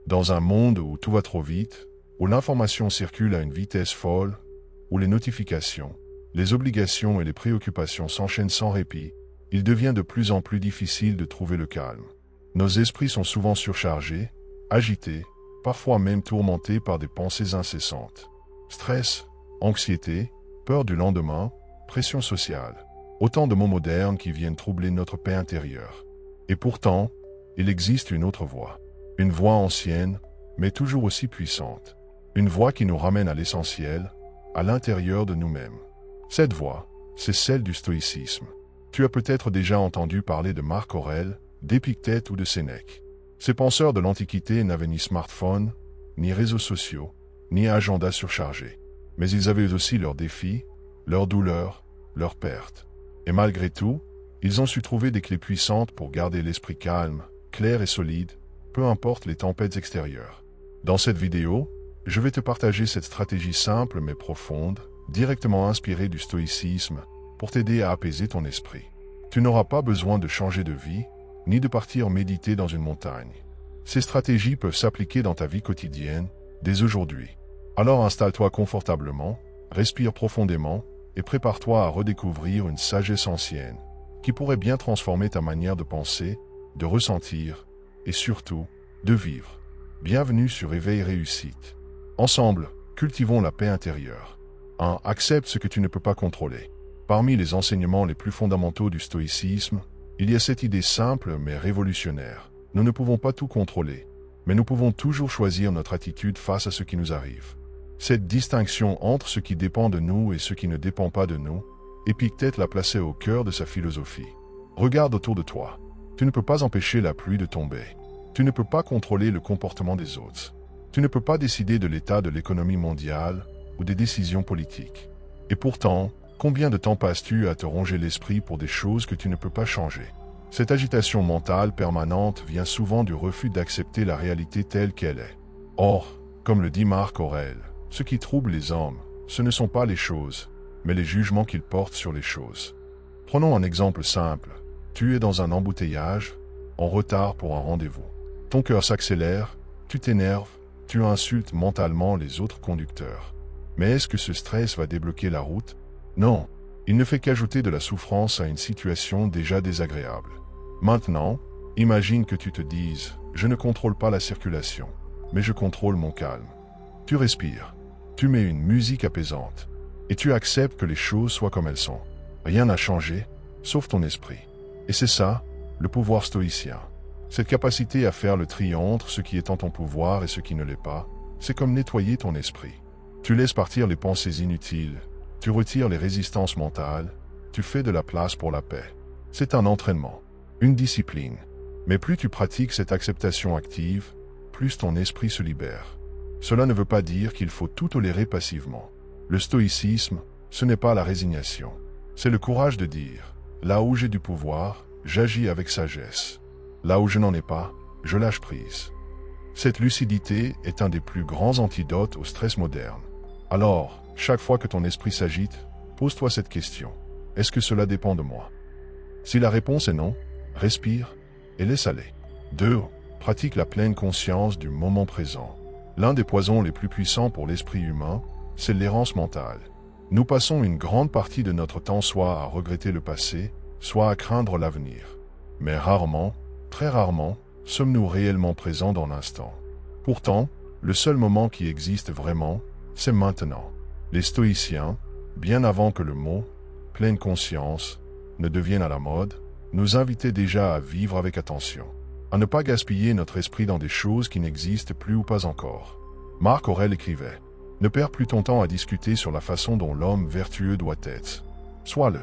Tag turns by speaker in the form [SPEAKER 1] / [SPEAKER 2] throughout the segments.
[SPEAKER 1] Dans un monde où tout va trop vite, où l'information circule à une vitesse folle, où les notifications, les obligations et les préoccupations s'enchaînent sans répit, il devient de plus en plus difficile de trouver le calme. Nos esprits sont souvent surchargés, agités, parfois même tourmentés par des pensées incessantes. Stress, anxiété, peur du lendemain, pression sociale. Autant de mots modernes qui viennent troubler notre paix intérieure. Et pourtant, il existe une autre voie. Une voie ancienne, mais toujours aussi puissante. Une voie qui nous ramène à l'essentiel, à l'intérieur de nous-mêmes. Cette voie, c'est celle du stoïcisme. Tu as peut-être déjà entendu parler de Marc Aurèle, d'Épictète ou de Sénèque. Ces penseurs de l'Antiquité n'avaient ni smartphone, ni réseaux sociaux, ni agenda surchargé. Mais ils avaient aussi leurs défis, leurs douleurs, leurs pertes. Et malgré tout, ils ont su trouver des clés puissantes pour garder l'esprit calme, clair et solide, peu importe les tempêtes extérieures. Dans cette vidéo, je vais te partager cette stratégie simple mais profonde, directement inspirée du stoïcisme, pour t'aider à apaiser ton esprit. Tu n'auras pas besoin de changer de vie, ni de partir méditer dans une montagne. Ces stratégies peuvent s'appliquer dans ta vie quotidienne, dès aujourd'hui. Alors installe-toi confortablement, respire profondément, et prépare-toi à redécouvrir une sagesse ancienne, qui pourrait bien transformer ta manière de penser, de ressentir, et surtout, de vivre. Bienvenue sur Éveil Réussite. Ensemble, cultivons la paix intérieure. 1. Accepte ce que tu ne peux pas contrôler. Parmi les enseignements les plus fondamentaux du stoïcisme, il y a cette idée simple mais révolutionnaire. Nous ne pouvons pas tout contrôler, mais nous pouvons toujours choisir notre attitude face à ce qui nous arrive. Cette distinction entre ce qui dépend de nous et ce qui ne dépend pas de nous, Épictète l'a placée au cœur de sa philosophie. Regarde autour de toi. Tu ne peux pas empêcher la pluie de tomber. Tu ne peux pas contrôler le comportement des autres. Tu ne peux pas décider de l'état de l'économie mondiale ou des décisions politiques. Et pourtant, combien de temps passes-tu à te ronger l'esprit pour des choses que tu ne peux pas changer? Cette agitation mentale permanente vient souvent du refus d'accepter la réalité telle qu'elle est. Or, comme le dit Marc Aurèle, ce qui trouble les hommes, ce ne sont pas les choses, mais les jugements qu'ils portent sur les choses. Prenons un exemple simple. Tu es dans un embouteillage, en retard pour un rendez-vous. Ton cœur s'accélère, tu t'énerves, tu insultes mentalement les autres conducteurs. Mais est-ce que ce stress va débloquer la route? Non, il ne fait qu'ajouter de la souffrance à une situation déjà désagréable. Maintenant, imagine que tu te dises « Je ne contrôle pas la circulation, mais je contrôle mon calme ». Tu respires, tu mets une musique apaisante, et tu acceptes que les choses soient comme elles sont. Rien n'a changé, sauf ton esprit. Et c'est ça, le pouvoir stoïcien. Cette capacité à faire le tri entre ce qui est en ton pouvoir et ce qui ne l'est pas, c'est comme nettoyer ton esprit. Tu laisses partir les pensées inutiles, tu retires les résistances mentales, tu fais de la place pour la paix. C'est un entraînement, une discipline. Mais plus tu pratiques cette acceptation active, plus ton esprit se libère. Cela ne veut pas dire qu'il faut tout tolérer passivement. Le stoïcisme, ce n'est pas la résignation. C'est le courage de dire « Là où j'ai du pouvoir, j'agis avec sagesse. Là où je n'en ai pas, je lâche prise. » Cette lucidité est un des plus grands antidotes au stress moderne. Alors, chaque fois que ton esprit s'agite, pose-toi cette question. Est-ce que cela dépend de moi? Si la réponse est non, respire et laisse aller. 2. Pratique la pleine conscience du moment présent. L'un des poisons les plus puissants pour l'esprit humain, c'est l'errance mentale. Nous passons une grande partie de notre temps soit à regretter le passé, soit à craindre l'avenir. Mais rarement, très rarement, sommes-nous réellement présents dans l'instant. Pourtant, le seul moment qui existe vraiment, c'est maintenant. Les stoïciens, bien avant que le mot « pleine conscience » ne devienne à la mode, nous invitaient déjà à vivre avec attention, à ne pas gaspiller notre esprit dans des choses qui n'existent plus ou pas encore. Marc Aurèle écrivait « Ne perds plus ton temps à discuter sur la façon dont l'homme vertueux doit être. Sois-le. »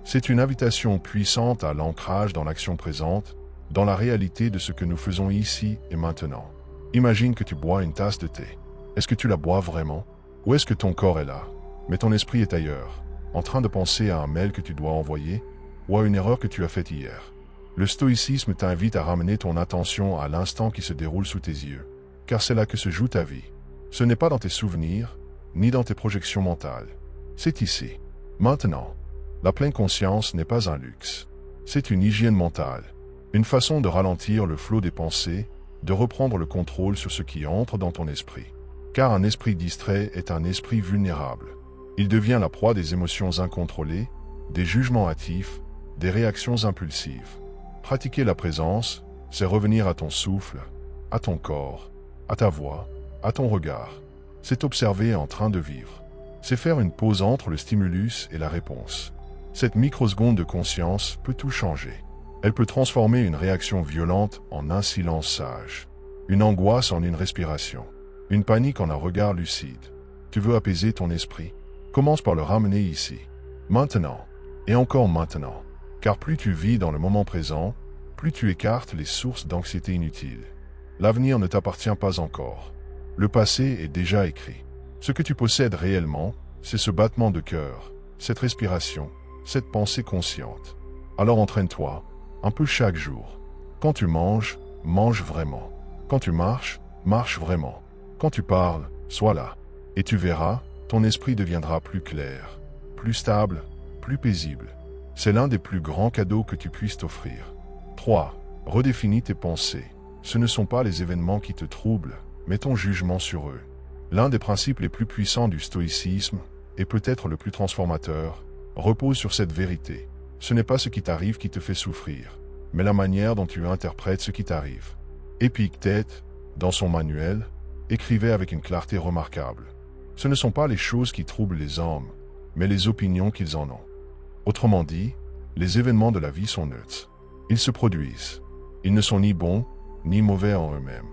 [SPEAKER 1] C'est une invitation puissante à l'ancrage dans l'action présente, dans la réalité de ce que nous faisons ici et maintenant. Imagine que tu bois une tasse de thé. Est-ce que tu la bois vraiment? Ou est-ce que ton corps est là, mais ton esprit est ailleurs, en train de penser à un mail que tu dois envoyer ou à une erreur que tu as faite hier? Le stoïcisme t'invite à ramener ton attention à l'instant qui se déroule sous tes yeux, car c'est là que se joue ta vie. Ce n'est pas dans tes souvenirs, ni dans tes projections mentales. C'est ici, maintenant. La pleine conscience n'est pas un luxe. C'est une hygiène mentale, une façon de ralentir le flot des pensées de reprendre le contrôle sur ce qui entre dans ton esprit. Car un esprit distrait est un esprit vulnérable. Il devient la proie des émotions incontrôlées, des jugements hâtifs, des réactions impulsives. Pratiquer la présence, c'est revenir à ton souffle, à ton corps, à ta voix, à ton regard. C'est observer en train de vivre. C'est faire une pause entre le stimulus et la réponse. Cette microseconde de conscience peut tout changer. Elle peut transformer une réaction violente en un silence sage, une angoisse en une respiration, une panique en un regard lucide. Tu veux apaiser ton esprit? Commence par le ramener ici, maintenant, et encore maintenant. Car plus tu vis dans le moment présent, plus tu écartes les sources d'anxiété inutiles. L'avenir ne t'appartient pas encore. Le passé est déjà écrit. Ce que tu possèdes réellement, c'est ce battement de cœur, cette respiration, cette pensée consciente. Alors entraîne-toi, un peu chaque jour. Quand tu manges, mange vraiment. Quand tu marches, marche vraiment. Quand tu parles, sois là. Et tu verras, ton esprit deviendra plus clair, plus stable, plus paisible. C'est l'un des plus grands cadeaux que tu puisses t'offrir. 3. Redéfinis tes pensées. Ce ne sont pas les événements qui te troublent, mais ton jugement sur eux. L'un des principes les plus puissants du stoïcisme, et peut-être le plus transformateur, repose sur cette vérité. Ce n'est pas ce qui t'arrive qui te fait souffrir, mais la manière dont tu interprètes ce qui t'arrive. Épictète, dans son manuel, écrivait avec une clarté remarquable. Ce ne sont pas les choses qui troublent les hommes, mais les opinions qu'ils en ont. Autrement dit, les événements de la vie sont neutres. Ils se produisent. Ils ne sont ni bons, ni mauvais en eux-mêmes.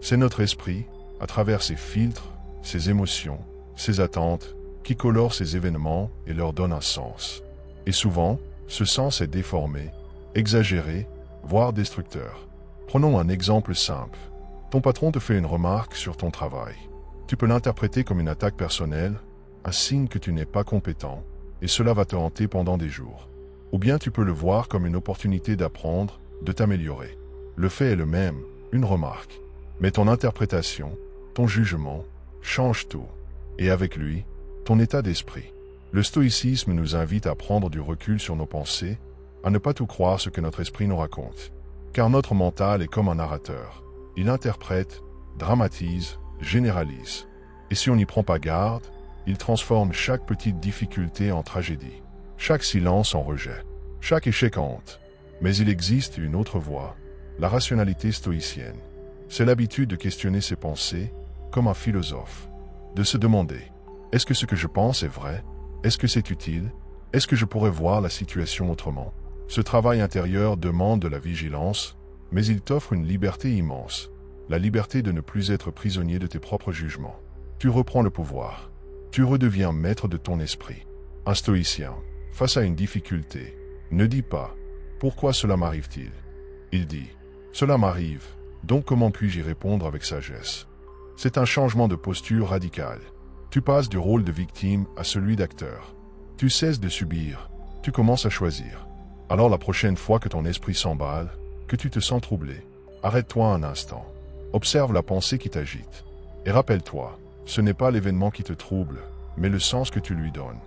[SPEAKER 1] C'est notre esprit, à travers ses filtres, ses émotions, ses attentes, qui colore ces événements et leur donne un sens. Et souvent, ce sens est déformé, exagéré, voire destructeur. Prenons un exemple simple. Ton patron te fait une remarque sur ton travail. Tu peux l'interpréter comme une attaque personnelle, un signe que tu n'es pas compétent, et cela va te hanter pendant des jours. Ou bien tu peux le voir comme une opportunité d'apprendre, de t'améliorer. Le fait est le même, une remarque. Mais ton interprétation, ton jugement, change tout. Et avec lui, ton état d'esprit. Le stoïcisme nous invite à prendre du recul sur nos pensées, à ne pas tout croire ce que notre esprit nous raconte. Car notre mental est comme un narrateur. Il interprète, dramatise, généralise. Et si on n'y prend pas garde, il transforme chaque petite difficulté en tragédie, chaque silence en rejet, chaque échec en honte. Mais il existe une autre voie, la rationalité stoïcienne. C'est l'habitude de questionner ses pensées, comme un philosophe. De se demander, est-ce que ce que je pense est vrai? Est-ce que c'est utile? Est-ce que je pourrais voir la situation autrement? Ce travail intérieur demande de la vigilance, mais il t'offre une liberté immense, la liberté de ne plus être prisonnier de tes propres jugements. Tu reprends le pouvoir. Tu redeviens maître de ton esprit. Un stoïcien, face à une difficulté, ne dit pas « Pourquoi cela m'arrive-t-il » Il dit « Cela m'arrive, donc comment puis-je y répondre avec sagesse ?» C'est un changement de posture radical. Tu passes du rôle de victime à celui d'acteur. Tu cesses de subir, tu commences à choisir. Alors la prochaine fois que ton esprit s'emballe, que tu te sens troublé, arrête-toi un instant. Observe la pensée qui t'agite. Et rappelle-toi, ce n'est pas l'événement qui te trouble, mais le sens que tu lui donnes.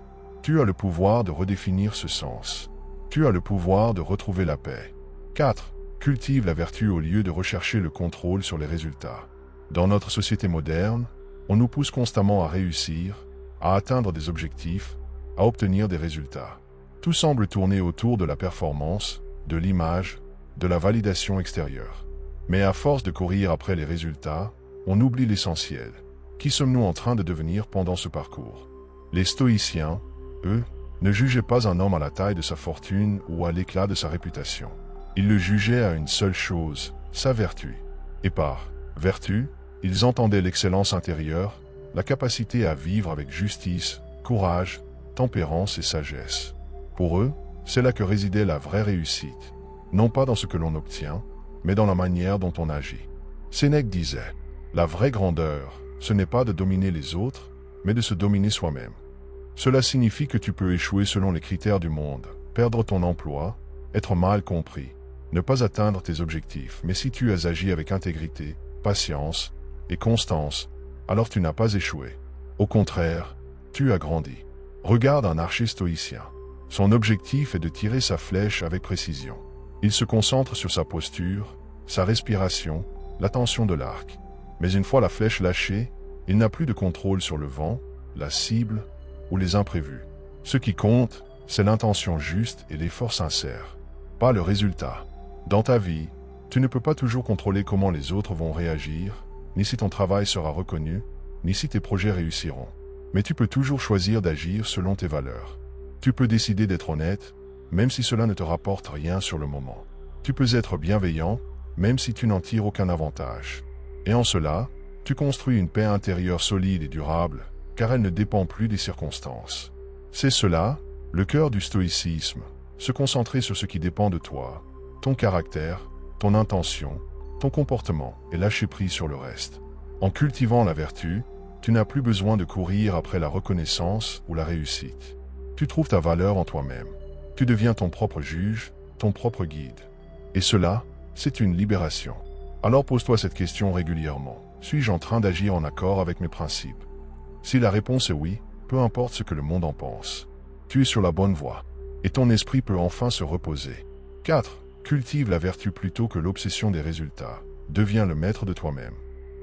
[SPEAKER 1] Tu as le pouvoir de redéfinir ce sens. Tu as le pouvoir de retrouver la paix. 4. Cultive la vertu au lieu de rechercher le contrôle sur les résultats. Dans notre société moderne, on nous pousse constamment à réussir, à atteindre des objectifs, à obtenir des résultats. Tout semble tourner autour de la performance, de l'image, de la validation extérieure. Mais à force de courir après les résultats, on oublie l'essentiel. Qui sommes-nous en train de devenir pendant ce parcours? Les stoïciens, eux, ne jugeaient pas un homme à la taille de sa fortune ou à l'éclat de sa réputation. Ils le jugeaient à une seule chose, sa vertu. Et par vertu, ils entendaient l'excellence intérieure, la capacité à vivre avec justice, courage, tempérance et sagesse. Pour eux, c'est là que résidait la vraie réussite, non pas dans ce que l'on obtient, mais dans la manière dont on agit. Sénèque disait, « La vraie grandeur, ce n'est pas de dominer les autres, mais de se dominer soi-même. » Cela signifie que tu peux échouer selon les critères du monde, perdre ton emploi, être mal compris, ne pas atteindre tes objectifs, mais si tu as agi avec intégrité, patience et constance, alors tu n'as pas échoué. Au contraire, tu as grandi. Regarde un archer stoïcien. Son objectif est de tirer sa flèche avec précision. Il se concentre sur sa posture, sa respiration, et la tension de l'arc. Mais une fois la flèche lâchée, il n'a plus de contrôle sur le vent, la cible ou les imprévus. Ce qui compte, c'est l'intention juste et l'effort sincère, pas le résultat. Dans ta vie, tu ne peux pas toujours contrôler comment les autres vont réagir, ni si ton travail sera reconnu, ni si tes projets réussiront. Mais tu peux toujours choisir d'agir selon tes valeurs. Tu peux décider d'être honnête, même si cela ne te rapporte rien sur le moment. Tu peux être bienveillant, même si tu n'en tires aucun avantage. Et en cela, tu construis une paix intérieure solide et durable, car elle ne dépend plus des circonstances. C'est cela, le cœur du stoïcisme, se concentrer sur ce qui dépend de toi, ton caractère, ton intention, ton comportement et lâcher prise sur le reste. En cultivant la vertu, tu n'as plus besoin de courir après la reconnaissance ou la réussite. Tu trouves ta valeur en toi-même. Tu deviens ton propre juge, ton propre guide. Et cela, c'est une libération. Alors pose-toi cette question régulièrement. Suis-je en train d'agir en accord avec mes principes? Si la réponse est oui, peu importe ce que le monde en pense. Tu es sur la bonne voie. Et ton esprit peut enfin se reposer. 4. Cultive la vertu plutôt que l'obsession des résultats. Deviens le maître de toi-même.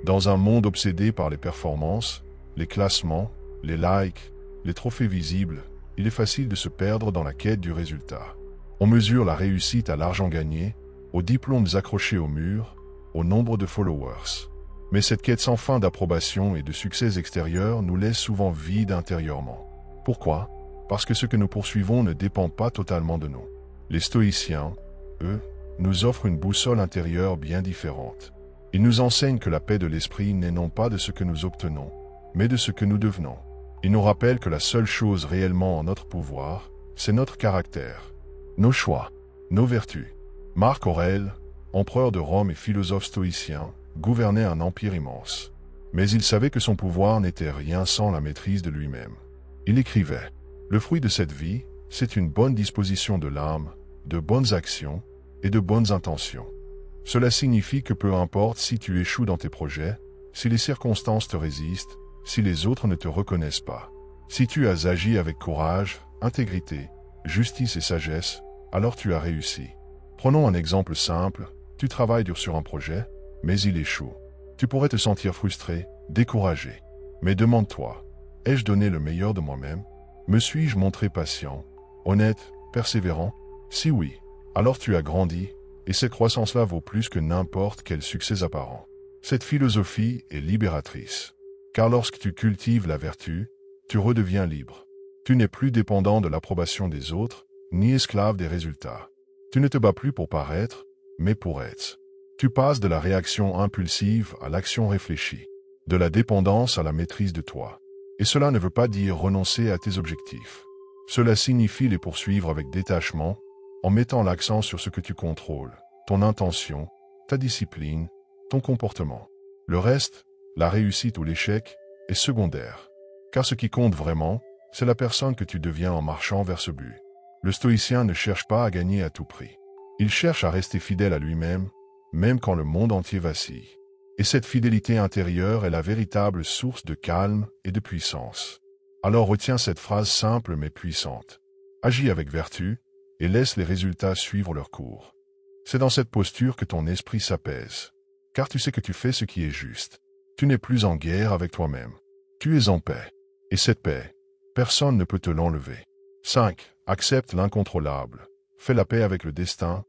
[SPEAKER 1] Dans un monde obsédé par les performances, les classements, les likes, les trophées visibles, il est facile de se perdre dans la quête du résultat. On mesure la réussite à l'argent gagné, aux diplômes accrochés au mur, au nombre de followers. Mais cette quête sans fin d'approbation et de succès extérieurs nous laisse souvent vides intérieurement. Pourquoi? Parce que ce que nous poursuivons ne dépend pas totalement de nous. Les stoïciens, eux, nous offrent une boussole intérieure bien différente. Ils nous enseignent que la paix de l'esprit n'est non pas de ce que nous obtenons, mais de ce que nous devenons. Ils nous rappellent que la seule chose réellement en notre pouvoir, c'est notre caractère, nos choix, nos vertus. Marc Aurèle, empereur de Rome et philosophe stoïcien, gouvernait un empire immense. Mais il savait que son pouvoir n'était rien sans la maîtrise de lui-même. Il écrivait « Le fruit de cette vie, c'est une bonne disposition de l'âme, de bonnes actions et de bonnes intentions. » Cela signifie que peu importe si tu échoues dans tes projets, si les circonstances te résistent, si les autres ne te reconnaissent pas, si tu as agi avec courage, intégrité, justice et sagesse, alors tu as réussi. Prenons un exemple simple, tu travailles dur sur un projet, mais il échoue. Tu pourrais te sentir frustré, découragé. Mais demande-toi, ai-je donné le meilleur de moi-même? Me suis-je montré patient, honnête, persévérant? Si oui, alors tu as grandi, et cette croissance-là vaut plus que n'importe quel succès apparent. Cette philosophie est libératrice. Car lorsque tu cultives la vertu, tu redeviens libre. Tu n'es plus dépendant de l'approbation des autres, ni esclave des résultats. Tu ne te bats plus pour paraître, mais pour être. Tu passes de la réaction impulsive à l'action réfléchie, de la dépendance à la maîtrise de toi. Et cela ne veut pas dire renoncer à tes objectifs. Cela signifie les poursuivre avec détachement, en mettant l'accent sur ce que tu contrôles, ton intention, ta discipline, ton comportement. Le reste, la réussite ou l'échec, est secondaire. Car ce qui compte vraiment, c'est la personne que tu deviens en marchant vers ce but. Le stoïcien ne cherche pas à gagner à tout prix. Il cherche à rester fidèle à lui-même, même quand le monde entier vacille. Et cette fidélité intérieure est la véritable source de calme et de puissance. Alors retiens cette phrase simple mais puissante. Agis avec vertu, et laisse les résultats suivre leur cours. C'est dans cette posture que ton esprit s'apaise, car tu sais que tu fais ce qui est juste. Tu n'es plus en guerre avec toi-même. Tu es en paix. Et cette paix, personne ne peut te l'enlever. 5. Accepte l'incontrôlable. Fais la paix avec le destin.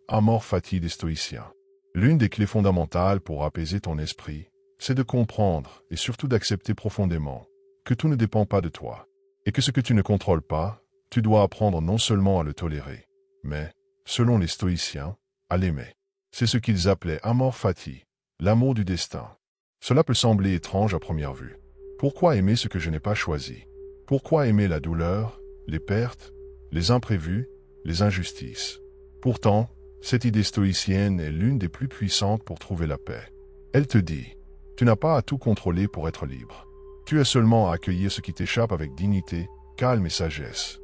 [SPEAKER 1] Amor fati des stoïciens. L'une des clés fondamentales pour apaiser ton esprit, c'est de comprendre et surtout d'accepter profondément que tout ne dépend pas de toi, et que ce que tu ne contrôles pas, tu dois apprendre non seulement à le tolérer, mais, selon les stoïciens, à l'aimer. C'est ce qu'ils appelaient amor fati, l'amour du destin. Cela peut sembler étrange à première vue. Pourquoi aimer ce que je n'ai pas choisi? Pourquoi aimer la douleur, les pertes, les imprévus, les injustices? Pourtant, cette idée stoïcienne est l'une des plus puissantes pour trouver la paix. Elle te dit, tu n'as pas à tout contrôler pour être libre. Tu as seulement à accueillir ce qui t'échappe avec dignité, calme et sagesse.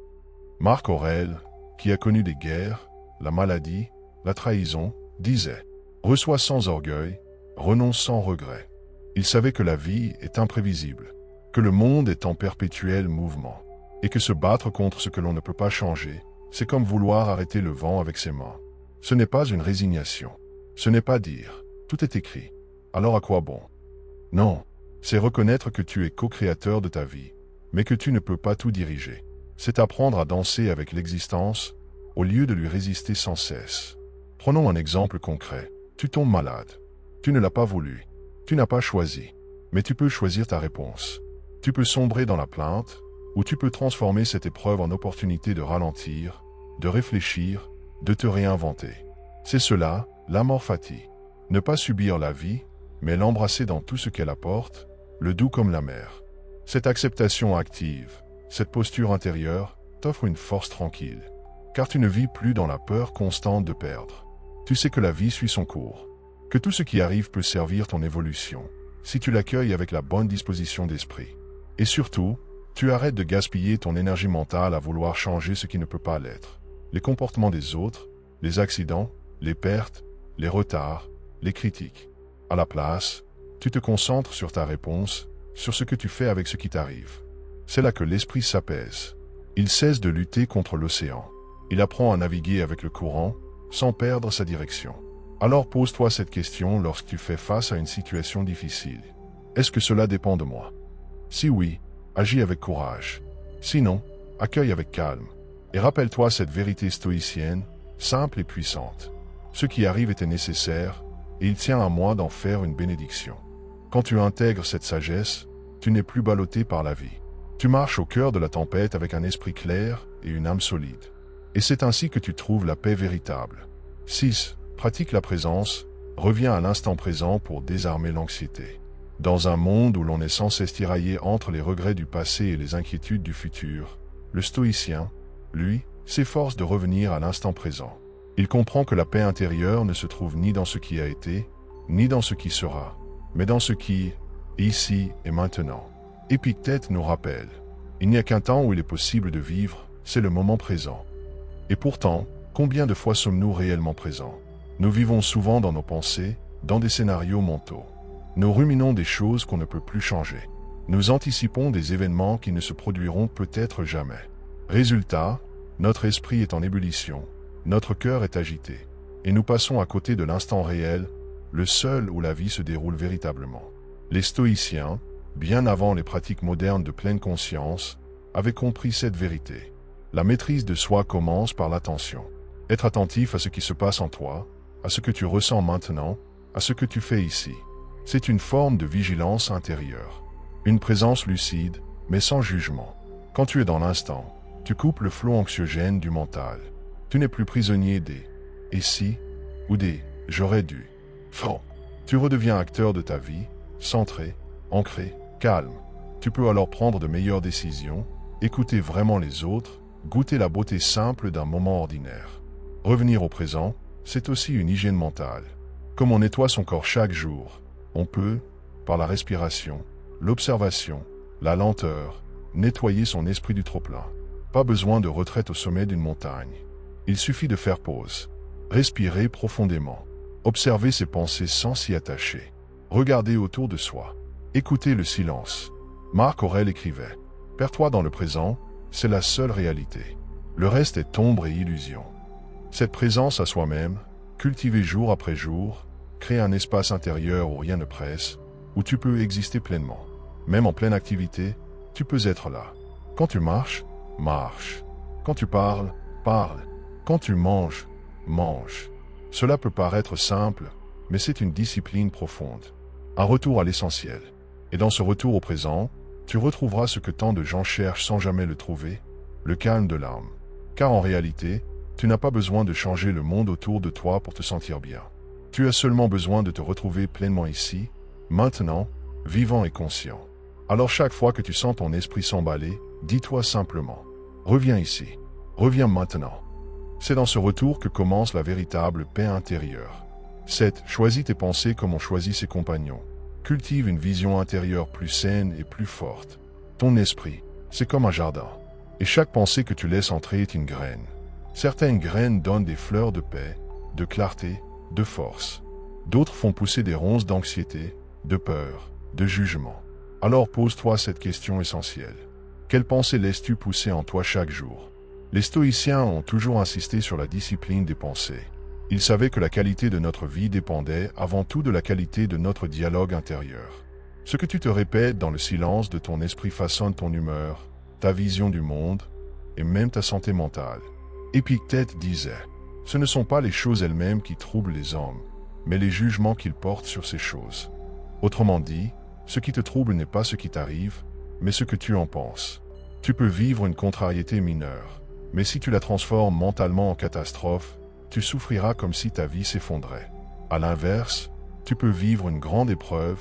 [SPEAKER 1] Marc Aurèle, qui a connu des guerres, la maladie, la trahison, disait « Reçois sans orgueil, renonce sans regret ». Il savait que la vie est imprévisible, que le monde est en perpétuel mouvement, et que se battre contre ce que l'on ne peut pas changer, c'est comme vouloir arrêter le vent avec ses mains. Ce n'est pas une résignation. Ce n'est pas dire Tout est écrit. Alors à quoi bon? Non. C'est reconnaître que tu es co-créateur de ta vie, mais que tu ne peux pas tout diriger. C'est apprendre à danser avec l'existence, au lieu de lui résister sans cesse. Prenons un exemple concret. Tu tombes malade. Tu ne l'as pas voulu. Tu n'as pas choisi. Mais tu peux choisir ta réponse. Tu peux sombrer dans la plainte, ou tu peux transformer cette épreuve en opportunité de ralentir, de réfléchir, de te réinventer. C'est cela, l'amor fati. Ne pas subir la vie, mais l'embrasser dans tout ce qu'elle apporte, le doux comme la mer. Cette acceptation active, cette posture intérieure, t'offre une force tranquille. Car tu ne vis plus dans la peur constante de perdre. Tu sais que la vie suit son cours. Que tout ce qui arrive peut servir ton évolution, si tu l'accueilles avec la bonne disposition d'esprit. Et surtout, tu arrêtes de gaspiller ton énergie mentale à vouloir changer ce qui ne peut pas l'être. Les comportements des autres, les accidents, les pertes, les retards, les critiques. À la place, tu te concentres sur ta réponse, sur ce que tu fais avec ce qui t'arrive. C'est là que l'esprit s'apaise. Il cesse de lutter contre l'océan. Il apprend à naviguer avec le courant, sans perdre sa direction. Alors pose-toi cette question lorsque tu fais face à une situation difficile. Est-ce que cela dépend de moi? Si oui, agis avec courage. Sinon, accueille avec calme. Et rappelle-toi cette vérité stoïcienne, simple et puissante. Ce qui arrive était nécessaire, et il tient à moi d'en faire une bénédiction. Quand tu intègres cette sagesse, tu n'es plus ballotté par la vie. Tu marches au cœur de la tempête avec un esprit clair et une âme solide. Et c'est ainsi que tu trouves la paix véritable. 6. Pratique la présence, reviens à l'instant présent pour désarmer l'anxiété. Dans un monde où l'on est sans cesse tiraillé entre les regrets du passé et les inquiétudes du futur, le stoïcien, lui, s'efforce de revenir à l'instant présent. Il comprend que la paix intérieure ne se trouve ni dans ce qui a été, ni dans ce qui sera, mais dans ce qui est ici et maintenant. Épictète nous rappelle, il n'y a qu'un temps où il est possible de vivre, c'est le moment présent. Et pourtant, combien de fois sommes-nous réellement présents? Nous vivons souvent dans nos pensées, dans des scénarios mentaux. Nous ruminons des choses qu'on ne peut plus changer. Nous anticipons des événements qui ne se produiront peut-être jamais. Résultat, notre esprit est en ébullition, notre cœur est agité, et nous passons à côté de l'instant réel, le seul où la vie se déroule véritablement. Les stoïciens, bien avant les pratiques modernes de pleine conscience, avaient compris cette vérité. La maîtrise de soi commence par l'attention. Être attentif à ce qui se passe en toi, à ce que tu ressens maintenant, à ce que tu fais ici. C'est une forme de vigilance intérieure. Une présence lucide, mais sans jugement. Quand tu es dans l'instant, tu coupes le flot anxiogène du mental. Tu n'es plus prisonnier des « et si » ou des « j'aurais dû ». Franc. Tu redeviens acteur de ta vie, centré, ancré, calme. Tu peux alors prendre de meilleures décisions, écouter vraiment les autres, goûter la beauté simple d'un moment ordinaire. Revenir au présent, c'est aussi une hygiène mentale. Comme on nettoie son corps chaque jour, on peut, par la respiration, l'observation, la lenteur, nettoyer son esprit du trop-plein. Pas besoin de retraite au sommet d'une montagne. Il suffit de faire pause, respirer profondément, observer ses pensées sans s'y attacher, regarder autour de soi, écouter le silence. Marc Aurèle écrivait « Perds-toi dans le présent, c'est la seule réalité. Le reste est ombre et illusion. » Cette présence à soi-même, cultivée jour après jour, crée un espace intérieur où rien ne presse, où tu peux exister pleinement. Même en pleine activité, tu peux être là. Quand tu marches, marche. Quand tu parles, parle. Quand tu manges, mange. Cela peut paraître simple, mais c'est une discipline profonde. Un retour à l'essentiel. Et dans ce retour au présent, tu retrouveras ce que tant de gens cherchent sans jamais le trouver, le calme de l'âme. Car en réalité, tu n'as pas besoin de changer le monde autour de toi pour te sentir bien. Tu as seulement besoin de te retrouver pleinement ici, maintenant, vivant et conscient. Alors chaque fois que tu sens ton esprit s'emballer, dis-toi simplement « Reviens ici, reviens maintenant ». C'est dans ce retour que commence la véritable paix intérieure. 7. Choisis tes pensées comme on choisit ses compagnons. Cultive une vision intérieure plus saine et plus forte. Ton esprit, c'est comme un jardin. Et chaque pensée que tu laisses entrer est une graine. Certaines graines donnent des fleurs de paix, de clarté, de force. D'autres font pousser des ronces d'anxiété, de peur, de jugement. Alors pose-toi cette question essentielle. Quelle pensée laisses-tu pousser en toi chaque jour? Les stoïciens ont toujours insisté sur la discipline des pensées. Il savait que la qualité de notre vie dépendait avant tout de la qualité de notre dialogue intérieur. Ce que tu te répètes dans le silence de ton esprit façonne ton humeur, ta vision du monde et même ta santé mentale. Épictète disait, « Ce ne sont pas les choses elles-mêmes qui troublent les hommes, mais les jugements qu'ils portent sur ces choses. » Autrement dit, ce qui te trouble n'est pas ce qui t'arrive, mais ce que tu en penses. Tu peux vivre une contrariété mineure, mais si tu la transformes mentalement en catastrophe, tu souffriras comme si ta vie s'effondrait. À l'inverse, tu peux vivre une grande épreuve,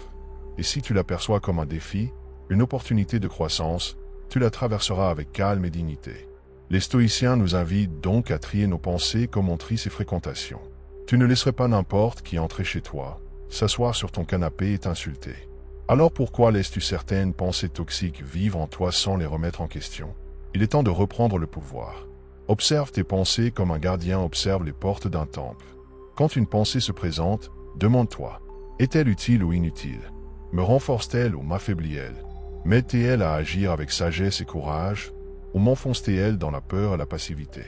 [SPEAKER 1] et si tu l'aperçois comme un défi, une opportunité de croissance, tu la traverseras avec calme et dignité. Les stoïciens nous invitent donc à trier nos pensées comme on trie ses fréquentations. Tu ne laisserais pas n'importe qui entrer chez toi, s'asseoir sur ton canapé et t'insulter. Alors pourquoi laisses-tu certaines pensées toxiques vivre en toi sans les remettre en question? Il est temps de reprendre le pouvoir. Observe tes pensées comme un gardien observe les portes d'un temple. Quand une pensée se présente, demande-toi, est-elle utile ou inutile? Me renforce-t-elle ou m'affaiblit-elle? M'aide-t-elle à agir avec sagesse et courage, ou m'enfonce-t-elle dans la peur et la passivité?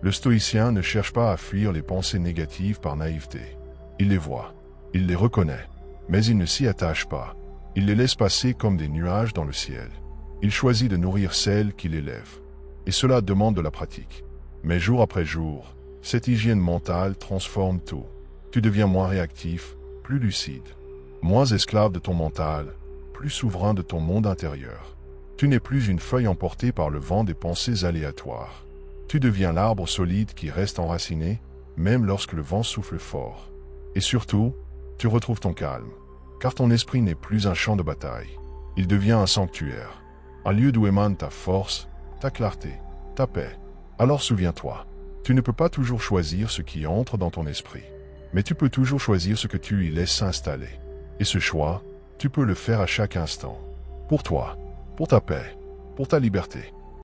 [SPEAKER 1] Le stoïcien ne cherche pas à fuir les pensées négatives par naïveté. Il les voit, il les reconnaît, mais il ne s'y attache pas. Il les laisse passer comme des nuages dans le ciel. Il choisit de nourrir celles qui l'élèvent. Et cela demande de la pratique. Mais jour après jour, cette hygiène mentale transforme tout. Tu deviens moins réactif, plus lucide, moins esclave de ton mental, plus souverain de ton monde intérieur. Tu n'es plus une feuille emportée par le vent des pensées aléatoires. Tu deviens l'arbre solide qui reste enraciné, même lorsque le vent souffle fort. Et surtout, tu retrouves ton calme, car ton esprit n'est plus un champ de bataille. Il devient un sanctuaire, un lieu d'où émane ta force, ta clarté, ta paix. Alors souviens-toi, tu ne peux pas toujours choisir ce qui entre dans ton esprit, mais tu peux toujours choisir ce que tu y laisses s'installer. Et ce choix, tu peux le faire à chaque instant. Pour toi, pour ta paix, pour ta liberté.